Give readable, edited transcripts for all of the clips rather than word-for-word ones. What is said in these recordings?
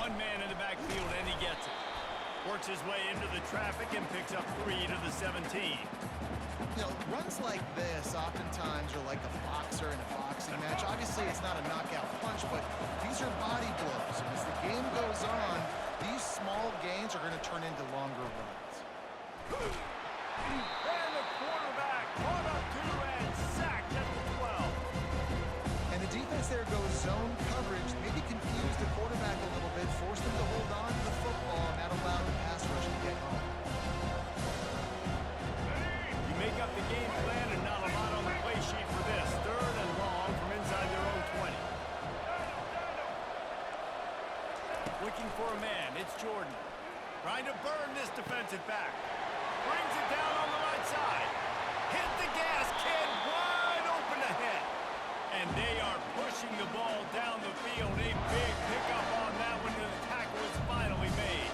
One man in the backfield, and he gets it. Works his way into the traffic and picks up 3 to the 17. You know, runs like this oftentimes are like a boxer in a boxing match. Obviously, it's not a knockout punch, but these are body blows. And as the game goes on, these small gains are going to turn into longer runs. And the quarterback caught up to and sacked at the 12. And the defense there goes zone coverage, maybe confused the quarterback a little bit, forced him to hold on to the football, and that allowed the pass rush to get home. Make up the game plan and not a lot on the play sheet for this. 3rd and long from inside their own 20. Looking for a man, it's Jordan. Trying to burn this defensive back. Brings it down on the right side. Hit the gas, kid, wide open ahead. And they are pushing the ball down the field. A big pickup on that one, and the tackle is finally made.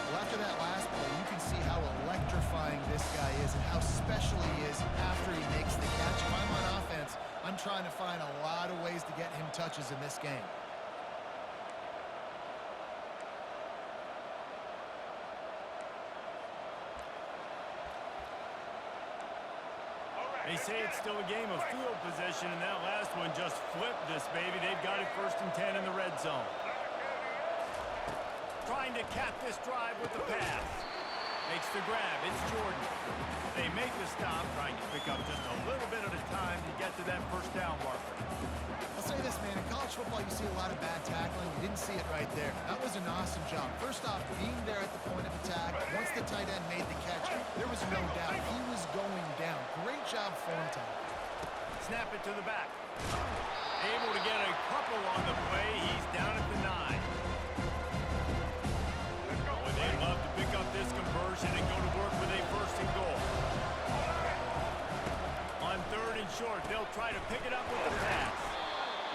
Well, after that last play, you can see how electrifying this guy is and how special he is after he makes the catch. If I'm on offense, I'm trying to find a lot of ways to get him touches in this game. They say it's still a game of field position, and that last one just flipped this baby. They've got it 1st and 10 in the red zone. Trying to cap this drive with the pass. Makes the grab. It's Jordan. They make the stop, trying to pick up just a little bit at a time to get to that 1st down marker. I'll say this, man. In college football, you see a lot of bad tackling. You didn't see it right there. That was an awesome job. First off, being there at the point of attack. Once the tight end made the catch, there was no doubt he was going down. Great job form time. Snap it to the back. Able to get a couple on the play. He's down at the 9. They love to pick up this conversion and go to work with a 1st and goal. On 3rd and short, they'll try to pick it up with the pass.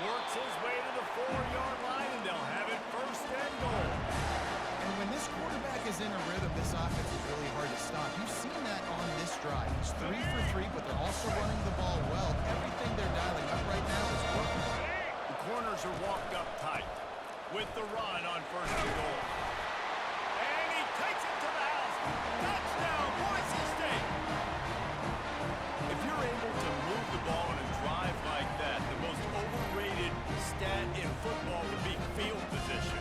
Works his way to the 4-yard line, and they'll have it 1st and goal. And when this quarterback is in a rhythm, this offense is really hard to stop. You've seen that on this drive. He's 3 for 3, but they're also running the ball well. Everything they're dialing up right now is working. The corners are walked up tight with the run on 1st and goal. Takes it to the house. Touchdown, Boise State. If you're able to move the ball in a drive like that, the most overrated stat in football would be field position.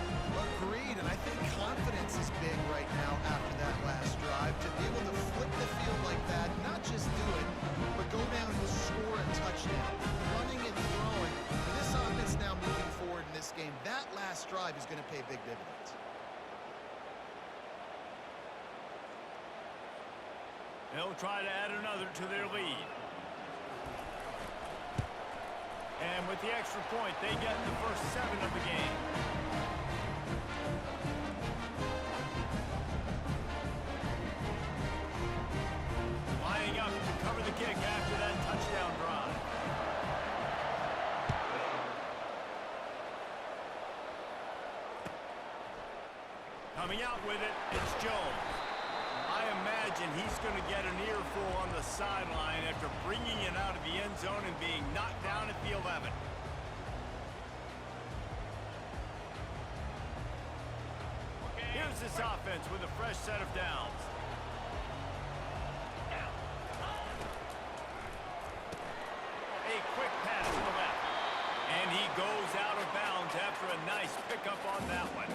Agreed, and I think confidence is big right now after that last drive. To be able to flip the field like that, not just do it, but go down and score a touchdown. Running and throwing. For this offense now moving forward in this game, that last drive is going to pay big dividends. They'll try to add another to their lead. And with the extra point, they get the first 7 of the game. Lining up to cover the kick after that touchdown drive. Coming out with it, it's Jones. I imagine he's going to get an earful on the sideline after bringing it out of the end zone and being knocked down at the 11. Here's this offense with a fresh set of downs. A quick pass to the left. And he goes out of bounds after a nice pickup on that one.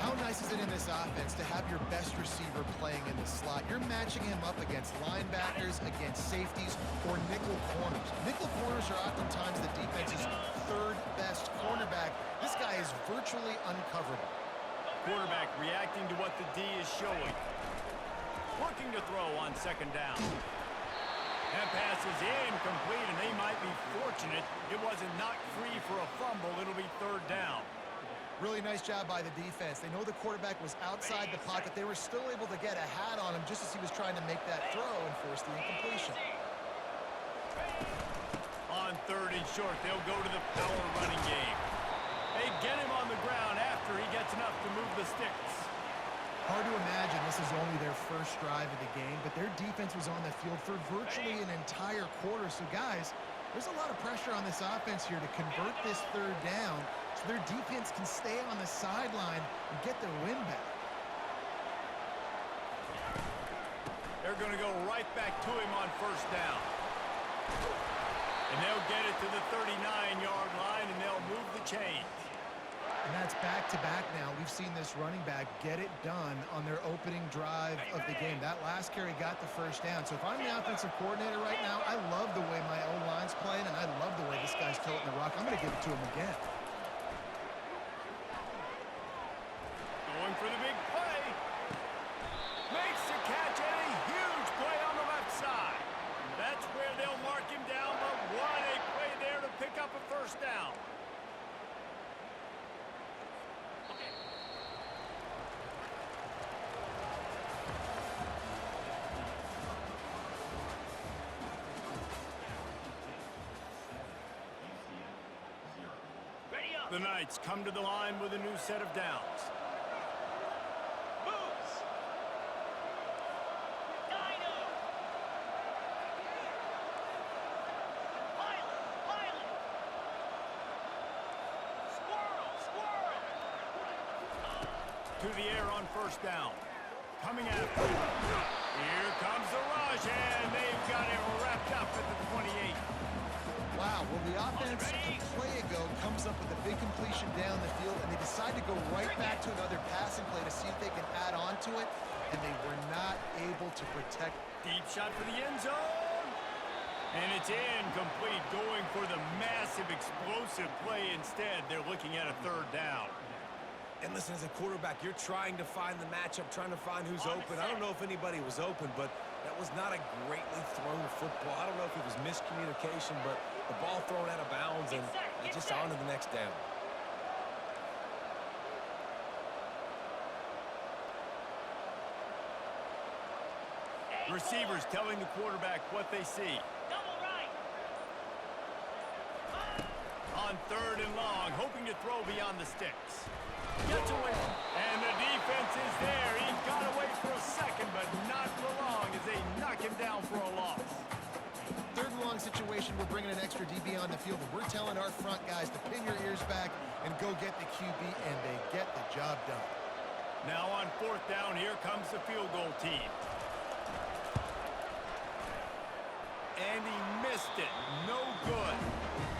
How nice is it in this offense to have your best receiver playing in the slot? You're matching him up against linebackers, against safeties, or nickel corners. Nickel corners are oftentimes the defense's 3rd best cornerback. This guy is virtually uncoverable. Quarterback reacting to what the D is showing. Working to throw on 2nd down. That pass is incomplete, and they might be fortunate it wasn't knocked free for a fumble. It'll be 3rd down. Really nice job by the defense. They know the quarterback was outside the pocket. They were still able to get a hat on him just as he was trying to make that throw and force the incompletion. On 3rd and short, they'll go to the power running game. They get him on the ground after he gets enough to move the sticks. Hard to imagine this is only their 1st drive of the game, but their defense was on the field for virtually an entire quarter. So, guys, there's a lot of pressure on this offense here to convert this 3rd down so their defense can stay on the sideline and get their win back. They're going to go right back to him on first down. And they'll get it to the 39-yard line, and they'll move the chains. And that's back-to-back now. We've seen this running back get it done on their opening drive of the game. That last carry got the first down. So if I'm the offensive coordinator right now, I love the way my O-line's playing, and I love the way this guy's toting the rock. I'm going to give it to him again. Going for the big play. Makes the catch, and a huge play on the left side. That's where they'll mark him down, but what a play there to pick up a first down. The Knights come to the line with a new set of downs. Moves. Dino. Pilot. Squirrel. To the air on first down. Coming after him. Here comes the rush, and they've got it wrapped up at the 28. Wow, well, the offense a play ago comes up with a big completion down the field, and they decide to go right back to another passing play to see if they can add on to it, and they were not able to protect. Deep shot for the end zone. And it's incomplete, going for the massive, explosive play instead. They're looking at a third down. And listen, as a quarterback, you're trying to find the matchup, trying to find who's open. I don't know if anybody was open, but that was not a greatly thrown football. I don't know if it was miscommunication, but the ball thrown out of bounds, and just on to the next down. Receivers telling the quarterback what they see. Double right. On third and long, hoping to throw beyond the sticks. Gets away, and the defense is there. He got away for a second, but not for long as they knock him down for a loss. Third and long situation, we're bringing an extra DB on the field, and we're telling our front guys to pin your ears back and go get the QB, and they get the job done. Now on fourth down, here comes the field goal team. And he missed it. No good.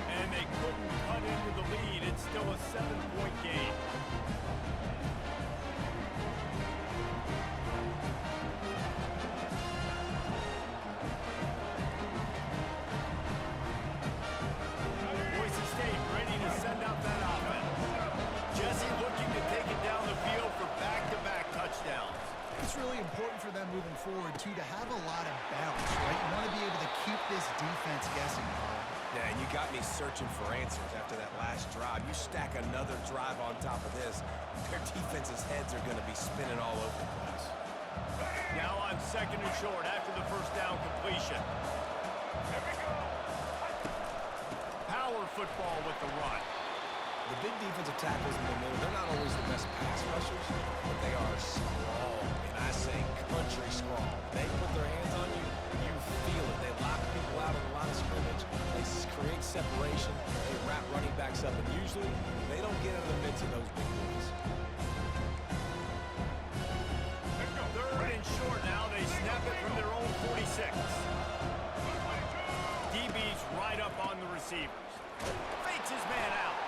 And they couldn't cut into the lead. It's still a 7-point game. Boise State ready to send out that offense. Jesse looking to take it down the field for back-to-back touchdowns. It's really important for them moving forward, too, to have a lot of balance, right? You want to be able to keep this defense guessing. Yeah, and you got me searching for answers after that last drive. You stack another drive on top of this, their defense's heads are going to be spinning all over the place. Now on second and short after the first down completion. Power football with the run. The big defensive tackles in the middle, they're not always the best pass rushers, but they are strong, and I say country strong. They put their hands on you, you feel it. They lock people out in a lot of scrimmage. They create separation. They wrap running backs up, and usually they don't get in the midst of those big boys. Third and short now. They snap it from their own 46. DB's right up on the receivers. Fakes his man out.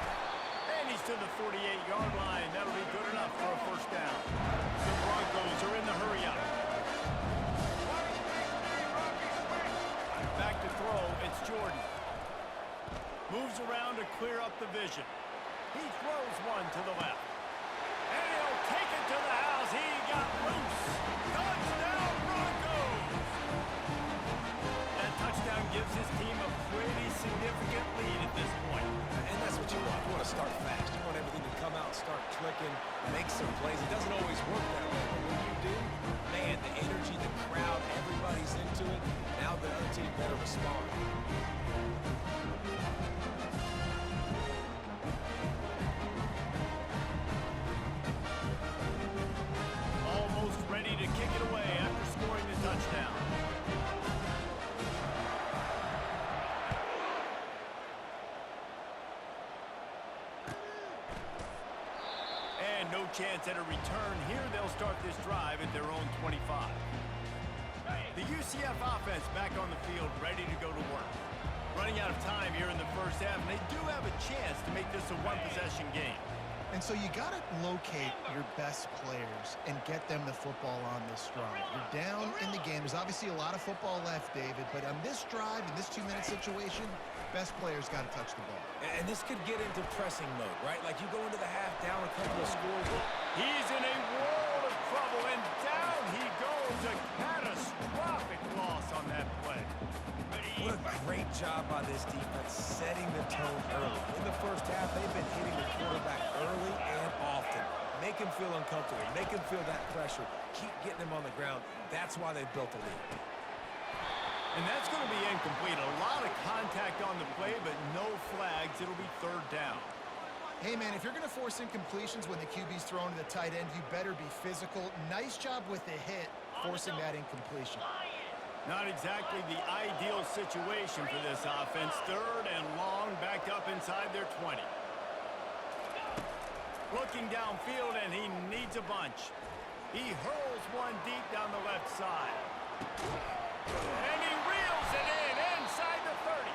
And he's to the 48-yard line. That'll be good enough for a first down. The Broncos are in the hurry-up. Back to throw, it's Jordan. Moves around to clear up the vision. He throws one to the left. And he'll take it to the house. He got loose. Touchdown, Broncos! That touchdown gives his team a pretty significant lead at this point. And that's what you want. You want to start fast. You want everything to come out, start clicking, make some plays. It doesn't always work that way, but when you do, man, the energy, the crowd, everybody's into it. Now the other team better respond. Almost ready to kick it away after scoring the touchdown. chance at a return here. They'll start this drive at their own 25. The UCF offense back on the field, ready to go to work. Running out of time here in the first half, and they do have a chance to make this a one-possession game. And so you got to locate your best players and get them the football on this drive. You're down in the game. There's obviously a lot of football left, David, but on this drive, in this 2-minute situation, best players got to touch the ball. And this could get into pressing mode, right? Like you go into the half down a couple of scores. He's in a world of trouble, and down he goes. A catastrophic loss on that play. What a great job by this defense setting the tone early. In the first half, they've been hitting the quarterback early and often. Make him feel uncomfortable. Make him feel that pressure. Keep getting him on the ground. That's why they've built a lead. And that's going to be incomplete. A lot of contact on the play, but no flags. It'll be third down. Hey, man, if you're going to force incompletions when the QB's thrown to the tight end, you better be physical. Nice job with the hit, forcing that incompletion. Not exactly the ideal situation for this offense. Third and long, back up inside their 20. Looking downfield, and he needs a bunch. He hurls one deep down the left side. And he reels it in inside the 30.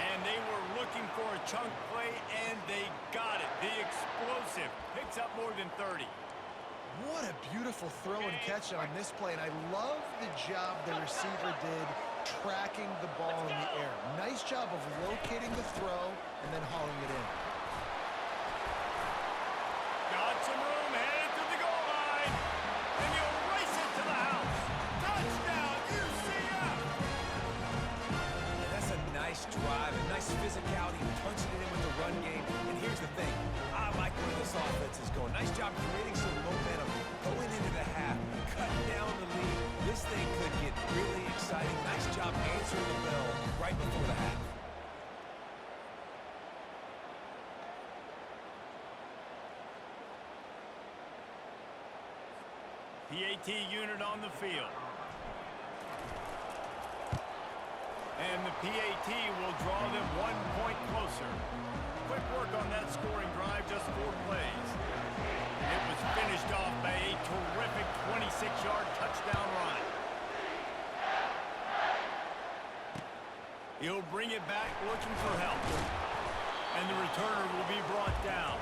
And they were looking for a chunk play, and they got it. The explosive picks up more than 30. What a beautiful throw and catch on this play, and I love the job the receiver did tracking the ball in the air. Nice job of locating the throw and then hauling it in. Got some room, headed to the goal line, and he'll race it to the house. Touchdown, UCF! Yeah, that's a nice drive, a nice physicality, punching it in with the run game. And here's the thing, I like where this offense is going. Nice job creating some momentum, going into the half, cutting down the lead. This thing could get really exciting. Nice job answering the bell right before the half. PAT unit on the field. And the PAT will draw them 1 point closer. Quick work on that scoring drive, just 4 plays. It was finished off by a terrific 26-yard touchdown run. He'll bring it back looking for help. And the returner will be brought down.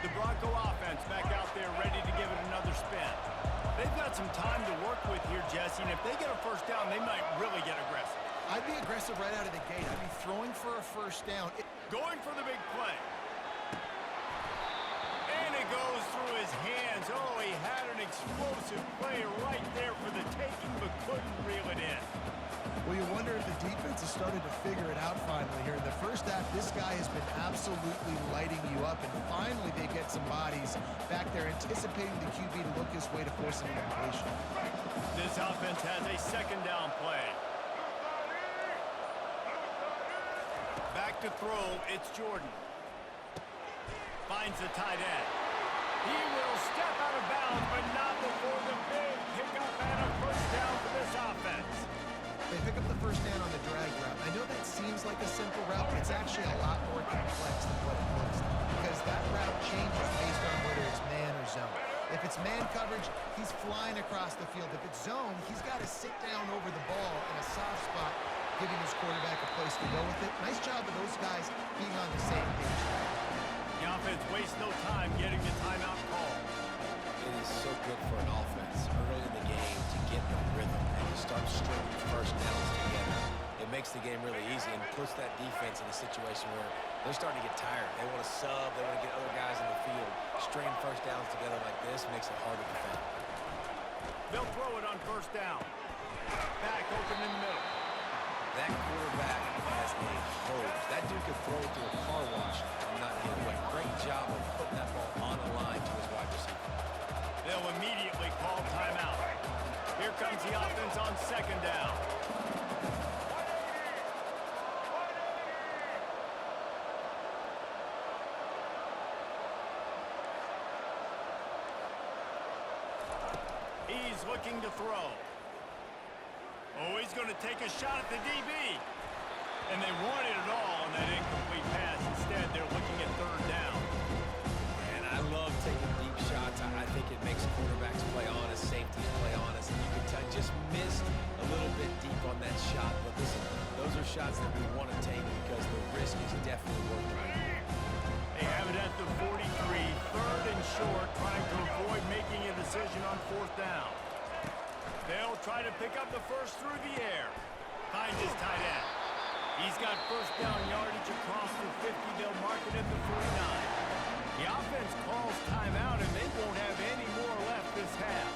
The Bronco offense back out there ready to give it another spin. They've got some time to work with here, Jesse, and if they get a first down, they might really get aggressive. I'd be aggressive right out of the gate. I'd be throwing for a first down. Going for the big play. And it goes through his hands. Oh, he had an explosive play right there for the taking, but couldn't reel it in. Well, you wonder if the defense has started to figure it out finally here. In the first half, this guy has been absolutely lighting you up, and finally they get some bodies back there anticipating the QB to look his way to force an incompletion. This offense has a second down play. Back to throw, it's Jordan. Finds the tight end. He will step out of bounds, but not before the big pickup and a first down for this offense. They pick up the first down on the drag route. I know that seems like a simple route, but it's actually a lot more complex than what it looks like, because that route changes based on whether it's man or zone. If it's man coverage, he's flying across the field. If it's zone, he's got to sit down over the ball in a soft spot, giving his quarterback a place to go with it. Nice job of those guys being on the same page. The offense wastes no time getting the timeout call. It is so good for an offense early in the game to get the rhythm and to start stringing first downs together. It makes the game really easy and puts that defense in a situation where they're starting to get tired. They want to sub. They want to get other guys in the field. Stringing first downs together like this makes it hard to defend. They'll throw it on first down. Back open in the middle. That quarterback has a hose. That dude could throw it to a car wash and not get away. Great job of putting that ball on the line to his wide receiver. They'll immediately call timeout. Here comes the offense on second down. He's looking to throw. Oh, he's going to take a shot at the DB. And they wanted it all on that incomplete pass. Instead, they're looking at third down. And I love taking deep shots. I think it makes quarterbacks play honest, safeties play honest. And you can tell just missed a little bit deep on that shot. But listen, those are shots that we want to take because the risk is definitely worth it. They have it at the 43, third and short, trying to avoid making a decision on fourth down. They'll try to pick up the first through the air. Finds his tight end. He's got first down yardage across the 50. They'll mark it at the 49. The offense calls timeout, and they won't have any more left this half.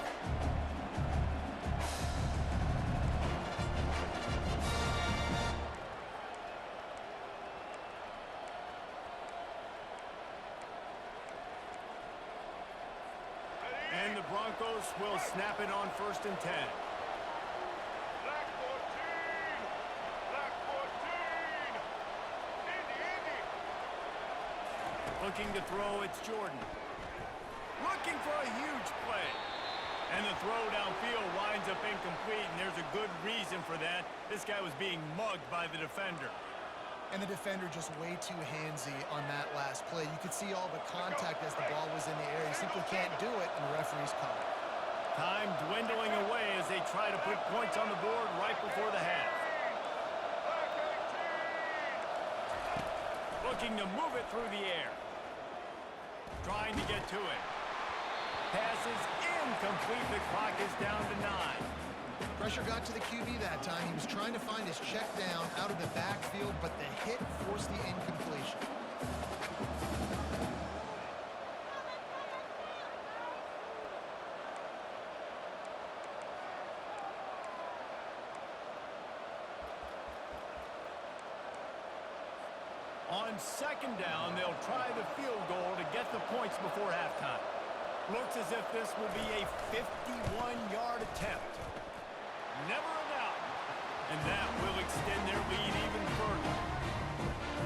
And the Broncos will snap it on 1st and 10. Black 14! Black 14! Indy! Looking to throw, it's Jordan. Looking for a huge play. And the throw downfield winds up incomplete, and there's a good reason for that. This guy was being mugged by the defender. And the defender just way too handsy on that last play. You could see all the contact as the ball was in the air. You simply can't do it, and the referee's call it. Time dwindling away as they try to put points on the board right before the half. Looking to move it through the air. Trying to get to it. Passes incomplete. The clock is down to 9. Pressure got to the QB that time. He was trying to find his check down out of the backfield, but the hit forced the incompletion. On 2nd down, they'll try the field goal to get the points before halftime. Looks as if this will be a 51-yard attempt. Never a doubt. And that will extend their lead even further.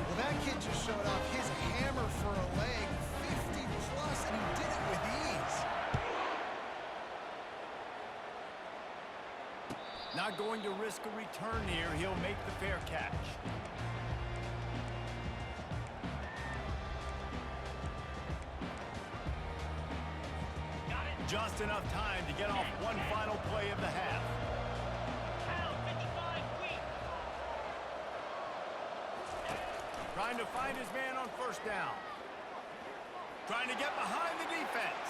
Well, that kid just showed off his hammer for a leg, 50-plus, and he did it with ease. Not going to risk a return here. He'll make the fair catch. Just enough time to get off one final play of the half. Pound 55 weak. Trying to find his man on 1st down. Trying to get behind the defense.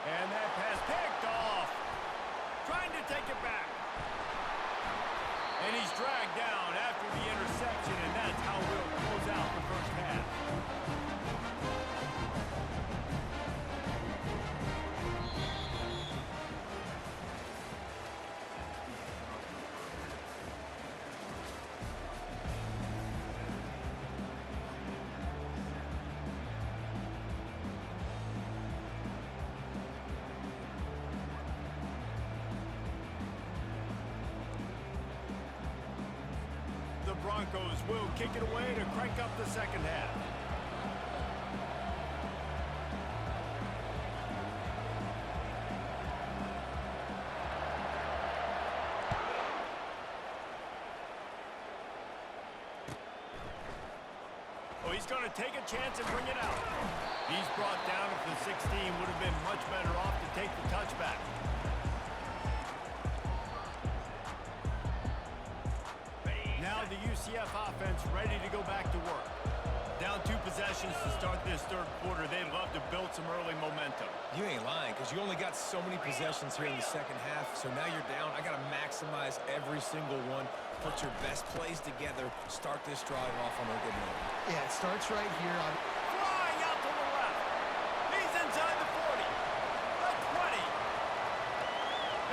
And that pass picked off. Trying to take it back. And he's dragged down after the interception, and that's how we'll close out the first half. The Broncos will kick it away to crank up the second half. Oh, he's going to take a chance and bring it out. He's brought down at the 16. Would have been much better off to take the touchback. Now the UCF offense ready to go back to work. Down 2 possessions to start this 3rd quarter. They'd love to build some early momentum. You ain't lying, because you only got so many possessions here in the 2nd half, so now you're down. I got to maximize every single one. Put your best plays together. Start this drive off on a good note. Yeah, it starts right here on... Flying out to the left. He's inside the 40. The 20.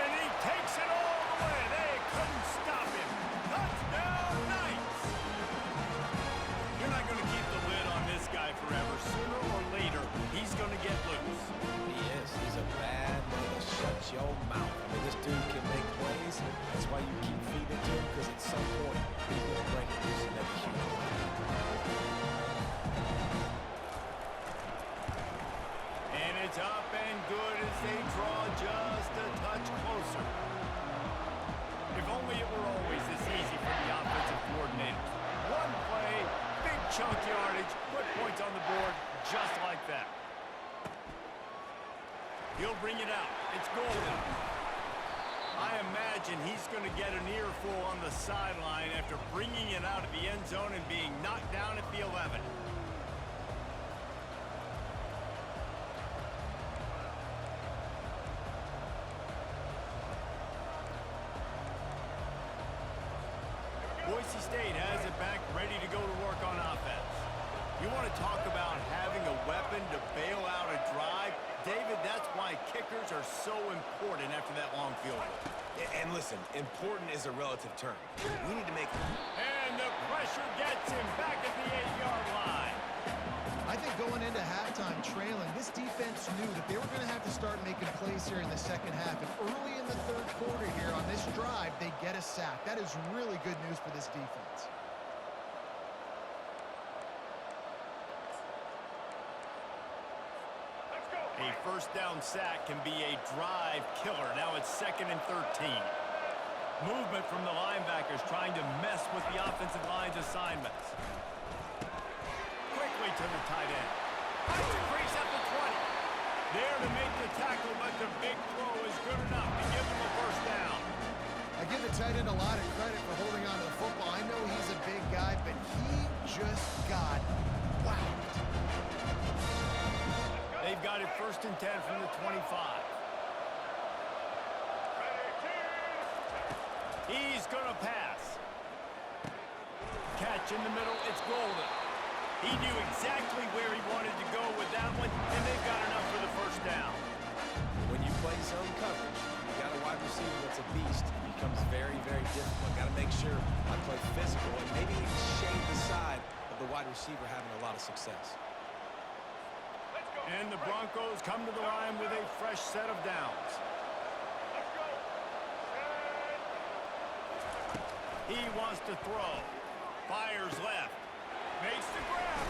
And he takes it all the way. They couldn't stop him. Touchdown, Knights. You're not going to keep the lid on this guy forever. Sooner or later, he's going to get loose. He is. He's a bad man. Shut your mouth. I mean, this dude can make plays. That's why you keep feeding to him, because at some point, he's going to break loose and make a huge play. chunk yardage, put points on the board just like that. He'll bring it out. It's golden. I imagine he's going to get an earful on the sideline after bringing it out of the end zone and being knocked down at the 11. Boise State has it back, ready to go to work on offense. You want to talk about having a weapon to bail out a drive? David, that's why kickers are so important after that long field goal. And listen, important is a relative term. We need to make... And the pressure gets him back at the 8-yard line. I think going into halftime trailing, this defense knew that they were going to have to start making plays here in the second half. And early in the third quarter here on this drive, they get a sack. That is really good news for this defense. A first down sack can be a drive killer. Now it's 2nd and 13. Movement from the linebackers trying to mess with the offensive line's assignments. Quickly to the tight end. Finds a crease at the 20. There to make the tackle, but the big throw is good enough to give them a first down. I give the tight end a lot of credit for holding on to the football. I know he's a big guy, but he just got whacked. They've got it 1st and 10 from the 25. He's going to pass. Catch in the middle. It's golden. He knew exactly where he wanted to go with that one, and they've got enough for the first down. When you play zone coverage, you got a wide receiver that's a beast. It becomes very, very difficult. Got to make sure I play physical and maybe even shade the side of the wide receiver having a lot of success. And the Broncos come to the line with a fresh set of downs. He wants to throw. Fires left. Makes the grab.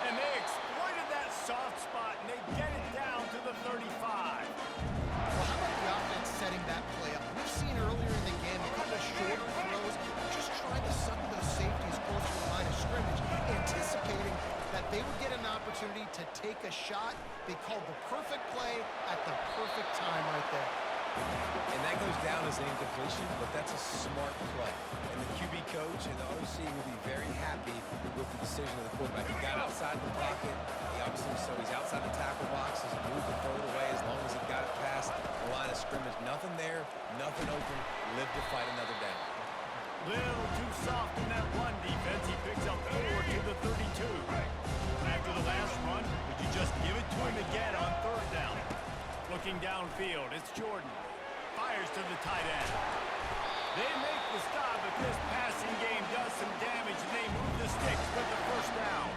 And they exploited that soft spot, and they get it down to the 35. Well, how about the offense setting that play up? We've seen earlier in the game a couple of shorter throws, just trying to suck those safeties closer to the line of scrimmage, anticipating that they would get an opportunity to take a shot. They called the perfect play at the perfect time right there. And that goes down as an incompletion, but that's a smart play. And the QB coach and the OC will be very happy with the decision of the quarterback. He got outside the pocket. He's outside the tackle box. He's moved and throw it away as long as he got it past the line of scrimmage. Nothing there, nothing open. Live to fight another down. Little too soft in that run defense. He picks up 4 to the 32. After the last run, would you just give it to him again on 3rd down? Looking downfield, it's Jordan. Fires to the tight end. They make the stop, but this passing game does some damage, and they move the sticks with the first down.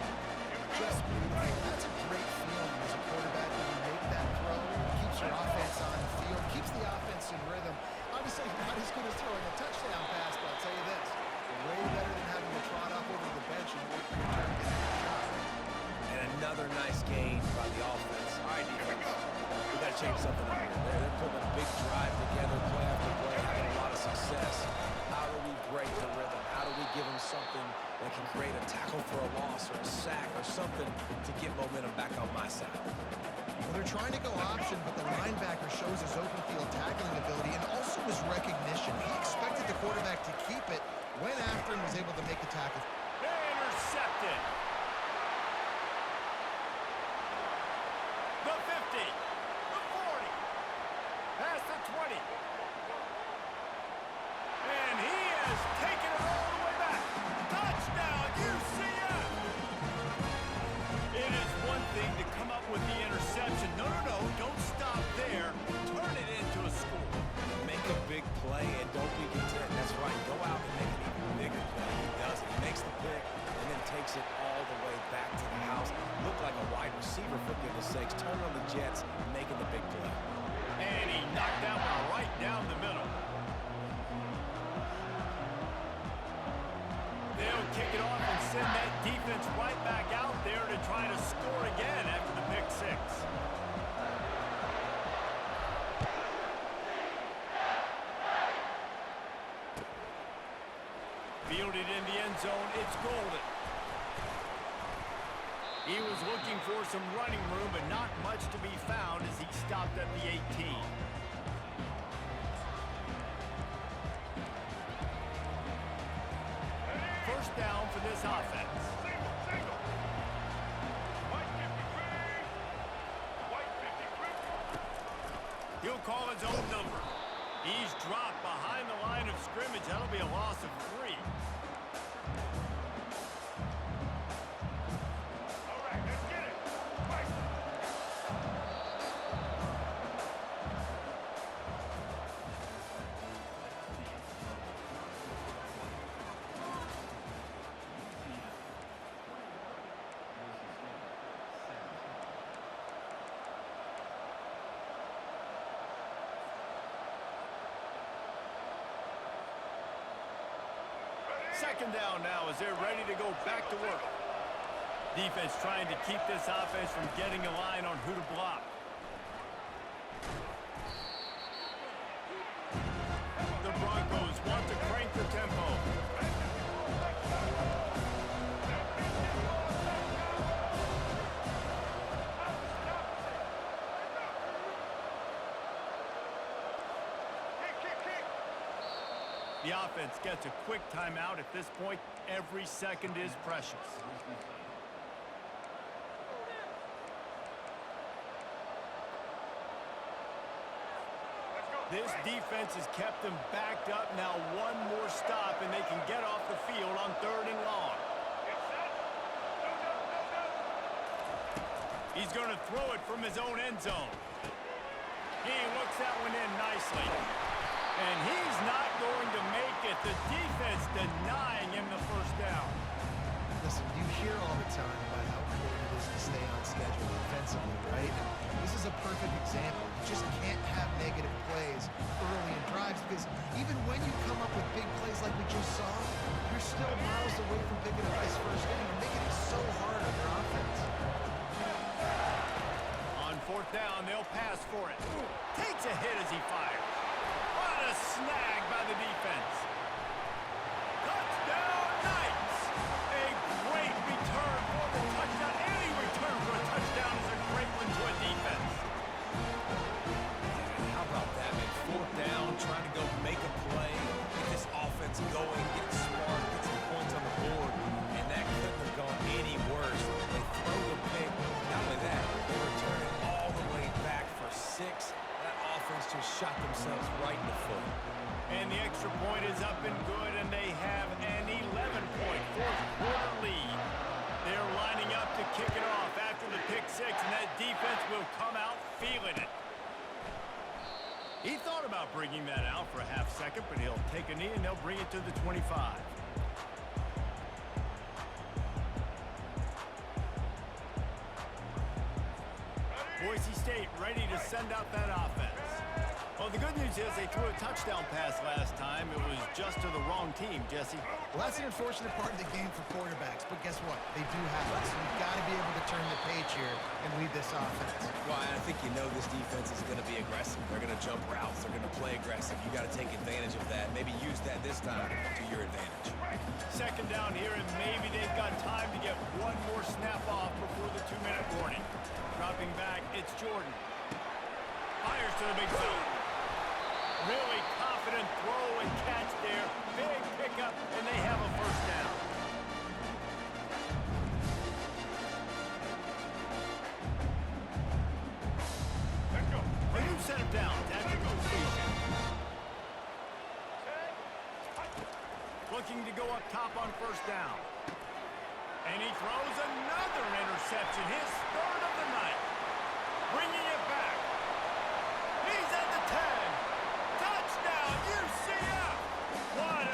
Just beautiful. That's a great feeling as a quarterback when you make that throw. It keeps your offense on the field, keeps the offense in rhythm. Obviously, not as good as throwing a touchdown pass, but I'll tell you this, way better than having to trot up over the bench and wait for your turn to get that shot. And another nice gain by the offense. All right, defense. We got to change something up here. They're putting a big drive together, play after play, having a lot of success. How do we break the rhythm? How do we give them something that can create a tackle for a loss or a sack or something to get momentum back on my side? Well, they're trying to go option, but the linebacker shows his open field tackling ability and also his recognition. He expected the quarterback to keep it, went after and was able to make the tackle. Intercepted. The 50. The 40. Past the 20. And he has taken it all the way back. Touchdown, UCF. It is one thing to come up with the interception. No, don't stop there. Turn it into a score. Make a big play and don't be content. That's right. Go out and make an even bigger play. He does it. He makes the pick and then takes it all the way back to the house. Looked like a wide receiver, for goodness sakes. Turn on the Jets, making the big play. And he knocked that one right down the middle. They'll kick it off and send that defense right back out there to try to score again after the pick 6. Fielded in the end zone, it's golden. He was looking for some running room, but not much to be found as he stopped at the 18. First down for this offense. Single, single. White 53. White 53. He'll call his own number. He's dropped behind the line of scrimmage. That'll be a loss of 3. All right, let's get it. White. Second down now as they're ready to go back to work. Defense trying to keep this offense from getting a line on who to block. The Broncos want to crank the tempo. Kick. The offense gets a quick timeout. At this point, every second is precious. This defense has kept them backed up. Now one more stop, and they can get off the field on 3rd and long. He's going to throw it from his own end zone. He looks that one in nicely. And he's not going to make it. The defense denying him the first down. Listen, you hear all the time about how important it is to stay on schedule defensively, right? And this is a perfect example. You just can't have negative plays early in drives because even when you come up with big plays like we just saw, you're still miles away from picking up this first down. You're making it so hard on your offense. On 4th down, they'll pass for it. Takes a hit as he fires. What a snag by the defense. Touchdown, Knights! A great return for the touchdown. Any return for a touchdown is a great one to a defense. How about that, man? 4th down, trying to go make a play, get this offense going, get it smart, get some points on the board, and that couldn't have gone any worse. They throw the pick. Not only that, they return it all the way back for 6. That offense just shot themselves right in the foot. And the extra point is up and good, and they have an 11-point fourth-quarter lead. They're lining up to kick it off after the pick 6, and that defense will come out feeling it. He thought about bringing that out for a half second, but he'll take a knee, and they'll bring it to the 25. Boise State ready to send out that offense. Well, the good news is they threw a touchdown pass last time. It was just to the wrong team, Jesse. Well, that's an unfortunate part of the game for quarterbacks, but guess what? They do have it, so you've got to be able to turn the page here and lead this offense. Well, I think you know this defense is going to be aggressive. They're going to jump routes. They're going to play aggressive. You got to take advantage of that. Maybe use that this time to your advantage. Second down here, and maybe they've got time to get one more snap off before the 2-minute warning. Dropping back, it's Jordan. Fires to the big zone. Really confident throw and catch there. Big pickup, and they have a first down. Let's go. A new set of downs after completion. Looking to go up top on first down. And he throws another interception, his 3rd of the night. Bringing it back. He's at the 10. Touchdown, UCF. What